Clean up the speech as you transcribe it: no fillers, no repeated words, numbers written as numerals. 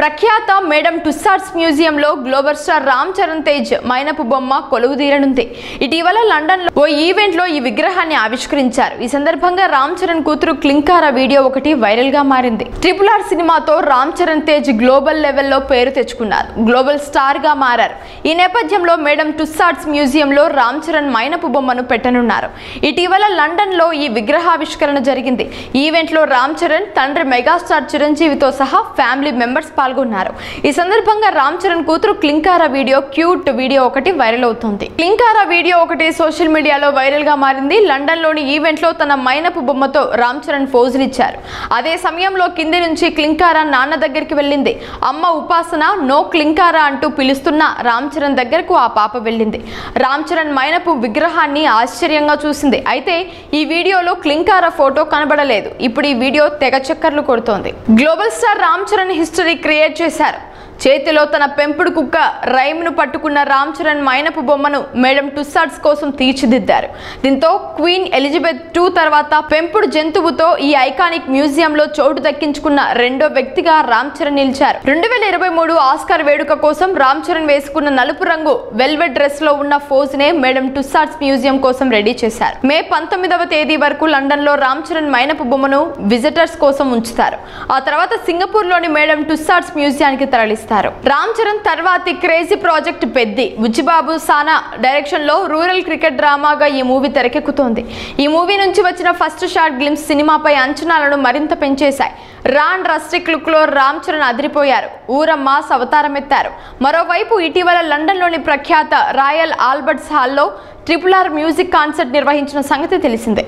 ప్రఖ్యాత madam Tussauds మ్యూజియంలో global star Ram Charan Tej మైనపు బొమ్మ కొలువుదీరనుంది. ఇటీవల లండన్లో ఓ ఈవెంట్లో ఈ విగ్రహాన్ని ఆవిష్కరించారు. ఈ సందర్భంగా రామ్ చరణ్ కూతురు క్లింకారా వీడియో ఒకటి వైరల్ గా మారింది. RRR సినిమాతో రామ్ చరణ్ తేజ్ గ్లోబల్ లెవెల్లో పేరు తెచ్చుకున్నారు. గ్లోబల్ స్టార్ గా మారారు. ఈ నేపథ్యంలో మేడం టుస్సాడ్స్ మ్యూజియంలో రామ్ చరణ్ మైనపు బొమ్మను పెట్టనున్నారు. ఇటీవల లండన్ లో ఈ విగ్రహావిష్కరణ జరిగింది. ఈవెంట్లో రామ్ చరణ్ తండ్రి మెగాస్టార్ చిరంజీవితో సహా ఫ్యామిలీ మెంబర్స్ పాల్గొన్నారు. ఈ సందర్భంగా రామ్ చరణ్ కూతురు క్లింకారా క్యూట్ వీడియో ఒకటి వైరల్ అవుతుంది. క్లింకారా వీడియో ఒకటి సోషల్ మీడియాలో వైరల్ గా మారింది. లండన్ లోని ఈవెంట్ లో తన మైనపు బొమ్మతో రామ్ చరణ్ పోజులు ఇచ్చారు. అదే సమయంలో కింది నుంచి క్లింకారా నాన్న దగ్గరికి వెళ్ళింది. అమ్మ ఉపాసన నో క్లింకారా అంటూ పిలుస్తున్న రామ్ చరణ్ దగ్గరకు ఆ పాప వెళ్ళింది. రామ్ చరణ్ మైనపు విగ్రహాన్ని ఆశ్చర్యంగా చూసింది. అయితే ఈ వీడియోలో క్లింకారా ఫోటో కనబడలేదు. ఇప్పుడు ఈ వీడియో తెగ చక్కర్లు కొడుతోంది. Global star Ram Charan history create చేశారు. చేతిలో తన పెంపుడు కుక్క రైమ్ను పట్టుకున్న రామ్ చరణ్ మైనపు బొమ్మను మేడం టుస్సాడ్స్ కోసం తీర్చిదిద్దారు. దీంతో క్వీన్ ఎలిజబెత్ II తర్వాత పెంపుడు జంతువుతో ఈ ఐకానిక్ మ్యూజియంలో చోటు దక్కించుకున్న రెండో వ్యక్తిగా రామ్ చరణ్ నిలిచారు. 2023 ఆస్కార్ వేడుక కోసం రామ్ చరణ్ వేసుకున్న నలుపు రంగు వెల్వెట్ డ్రెస్ లో ఉన్న ఫోజునే మేడం టుస్సాడ్స్ మ్యూజియం కోసం రెడీ చేశారు. మే 19వ తేదీ వరకు లండన్ లో రామ్ చరణ్ మైనపు బొమ్మను విజిటర్స్ కోసం ఉంచుతారు. ఆ తర్వాత సింగపూర్ లోని మేడం టుస్సాడ్స్ మ్యూజియానికి తరలిస్తారు. రామ్ చరణ్ తర్వాతి క్రేజీ ప్రాజెక్ట్ పెద్ది. బుచ్చిబాబు సానా డైరెక్షన్ లో రూరల్ క్రికెట్ డ్రామాగా ఈ మూవీ తెరకెక్కుతోంది. ఈ మూవీ నుంచి వచ్చిన ఫస్ట్ షార్ట్ గ్లింప్స్ సినిమాపై అంచనాలను మరింత పెంచేశాయి. రాన్ రస్టిక్ లుక్ లో రామ్ చరణ్ అదిరిపోయారు. మాస్ అవతారం ఎత్తారు. మరోవైపు ఇటీవల లండన్ లోని ప్రఖ్యాత రాయల్ ఆల్బర్ట్స్ హాల్లో RRR మ్యూజిక్ కాన్సర్ట్ నిర్వహించిన సంగతి తెలిసిందే.